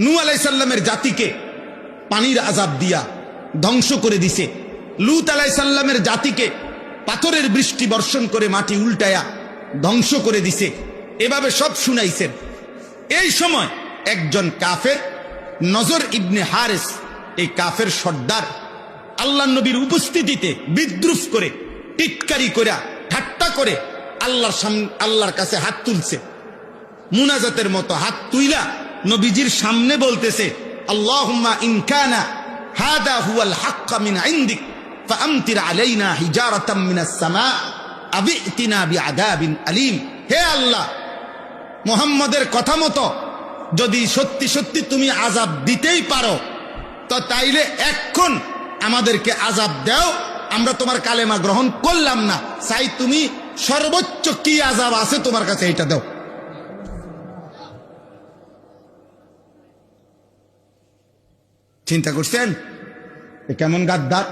নূহ আলাইহিস সালামের জাতিকে পানির আযাব দিয়া ধ্বংস করে দিছে, লূত আলাইহিস সালামের জাতিকে পাথরের বৃষ্টি বর্ষণ করে মাটি উল্টায়া ধ্বংস করে দিছে। এভাবে সব শুনাইছেন। এই সময় একজন কাফের নজর ইবনে হারেস, এই কাফের সর্দার আল্লাহ নবীর উপস্থিতিতে বিদ্রুপ করে, টিটকারি করে, ঠাট্টা করে আল্লাহর কাছে হাত তুলছে। মুনাজাতের মতো হাত তুইলা নবীজির সামনে বলতেছে, আল্লাহুম্মা ইন কানা হাদা হুয়াল হাক্ক মিন ইনদিক ফাআমতির আলাইনা হিজারাতাম মিনাস সামা আবিতিনা বিআযাবিন আলীম। হে আল্লাহ, মুহাম্মদের কথা মতো যদি সত্যি সত্যি তুমি আযাব দিতেই পারো, তো তাইলে এখন আমাদেরকে আযাব দাও। আমরা তোমার কালেমা গ্রহণ করলাম না, চাই তুমি সর্বোচ্চ কি আযাব আছে তোমার কাছে এটা দাও। চিন্তা করছেন কেমন গাদ্দার?